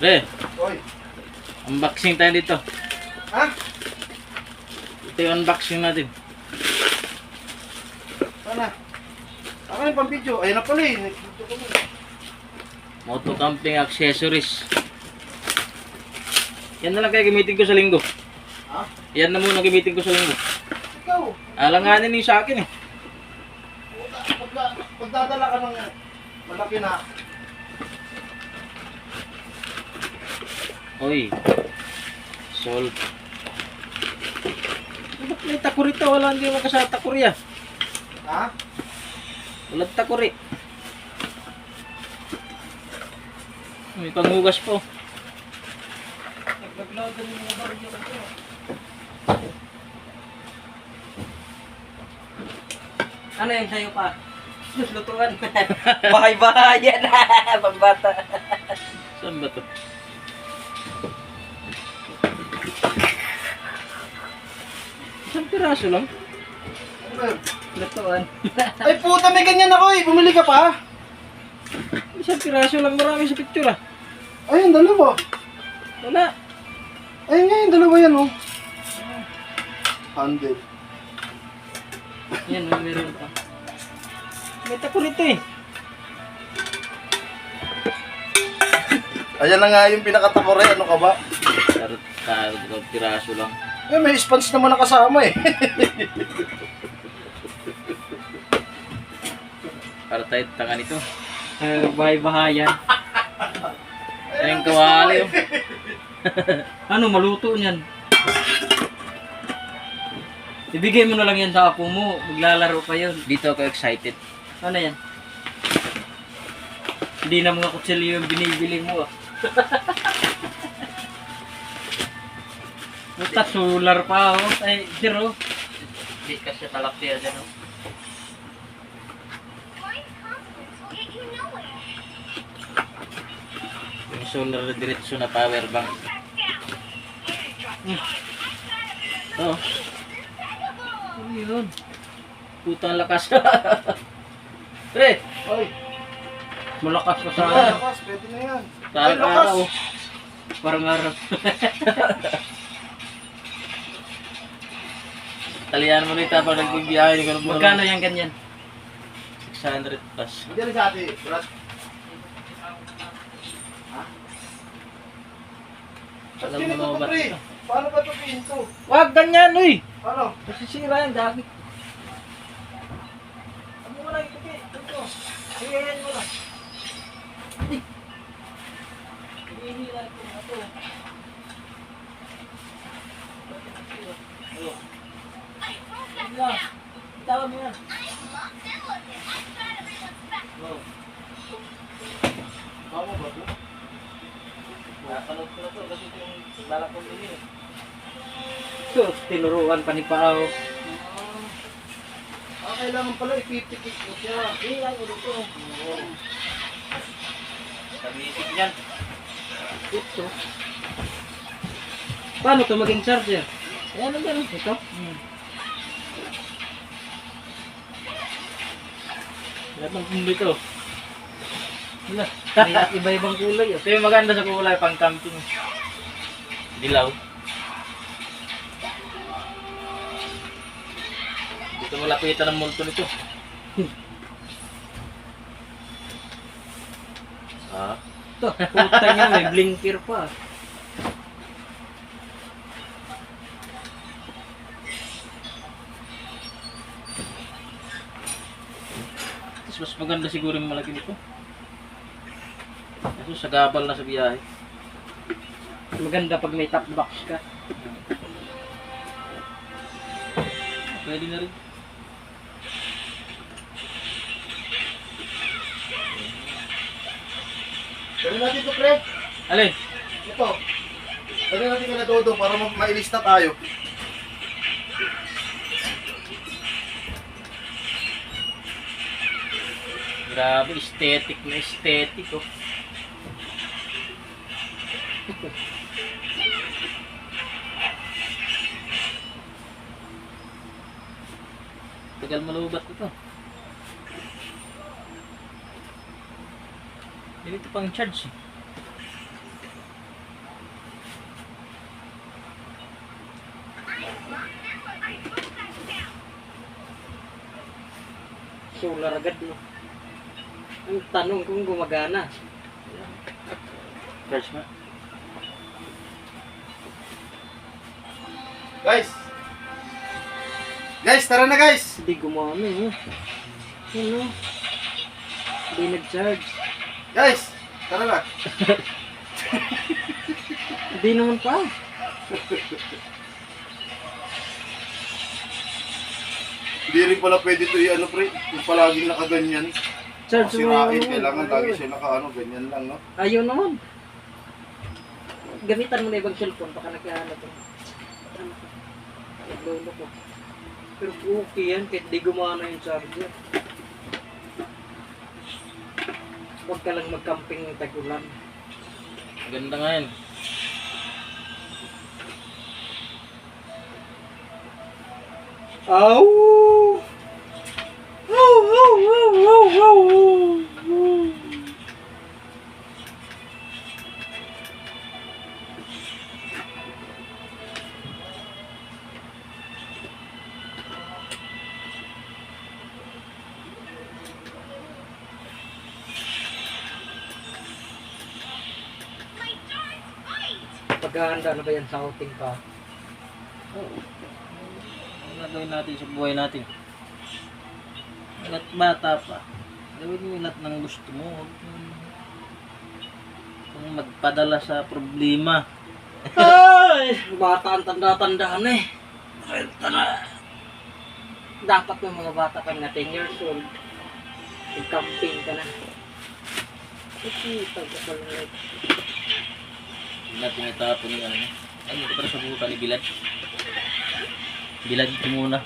Pre, Oy. unboxing tayo dito. Ha? Ito yung unboxing natin. Sana. Ako yung pang-video. Ayun na pala eh. Moto camping accessories. Yan na lang kaya gamitin ko sa linggo. Ha? Yan na muna gamitin ko sa linggo. Ikaw. Alanganin yung sa akin eh. Pagdadala ka ng malaki na. Oy. Solve. Ba't may takuri to? Wala, hindi mo kasama takuri ah. Ha? Walang takuri. May panghugas po. Ano yung sa'yo pa? Lutuan. Bahay-bahayan. Pambata. Saan ba to? Isang piraso lang. Ano ba yun? Lutuan. Ay puta, may ganyan ako eh. Bumili ka pa? Isang piraso lang, marami sa picture ah. Ayun, dalawa. Wala. Ayun nga yung dalawa yan oh. Handle. Yan, meron pa. May takuri to eh. Ayan na nga yung pinakatakore. Ano ka ba? Tarot piraso lang. Eh, may sponge naman nakasama eh. Para tayo tanga nito. Bahay-bahayan. Ayun kawali oh. Ano, maluto niyan? Ibigay mo na lang yan sa apo mo. Maglalaro pa yun. Dito ako excited. Ano yan? Hindi na mga kutsilyo yung binibili mo ah. Puta, solar pa oh. Ay, zero. Hindi kasi talapia dyan oh. Yung solar na diretso na power bank. Oh. Ano yun? Putang lakas. Pre, Oy, Malakas pa sa ay, lakas. Pwede na yan. Ay, parang lakas. araw. parang araw. Talian mo rito pag nagbibiyahe. Magkano yan ganyan? 600 plus. Hindi rin sa ati, Brad. Alam Sino mo to, na ba pre? ito? Paano ba ito pinto? Wag ganyan, uy! Paano? Masisira yan, dami. Ano mo lang ito, pinto? Sige, yan mo lang. Hihila ko na ito. Wala. Tawag mo yan. Oh. Tama ba ito? Nakanood ko na to kasi ito yung balak kong bili. So, tinuruan pa ni Pao. Kailangan pala ipipikit mo siya. Hihila ko dito. Oo. Sabisip niyan. Ito. Paano to maging charger? Ayan lang yan. Ito? Lahat ng kundi ito. Wala. May iba-ibang kulay. Ito yung maganda sa kulay pang camping. Dilaw. Dito mo lapitan ng multo nito. Ah. Ito, puta niya, may blinker pa. Tapos mas maganda siguro yung malaki nito. Kaso sa gabal na sa biyahe. Maganda pag may top box ka. Pwede na rin. Pwede natin ito, pre. Alin? Ito. Pwede natin ka na dodo para mailista tayo. Grabe, aesthetic na aesthetic oh. Tagal malubat ito. Ganito pang charge eh. Solar agad, no? Ang tanong kung gumagana. Charge mo. Guys! Guys, tara na guys! Hindi gumana, eh. Ano? Hindi nag-charge. Guys! Tara na! Hindi naman pa. Hindi rin pala pwede ito ano pre, yung palaging nakaganyan. Charge mo Masirain, yung- kailangan lagi siya naka ganyan lang, no? Ayaw naman. Gamitan mo na ibang cellphone, baka nagkahanap ko. Naglolo ko. Pero okay yan, kahit di gumana yung charger. Huwag ka lang mag-camping ng tag-ulan. Ganda nga yan. Ow! Ow, ow, ow, ow, ow, ow. Paghahanda na ba yan sa outing pa? Oo. Ano gagawin natin sa buhay natin? Hanggat bata pa. Gawin mo lahat ng gusto mo. Huwag kang magpadala sa problema. Ay! Bata ang tanda-tanda na eh. Kwenta na. Dapat ng mga bata pa na 10 years old. Mag-camping ka na. Ikita ka pala. Hindi natin itapon yung ano. Ay, dito para sa buka ni Bilad. Bilad ko muna.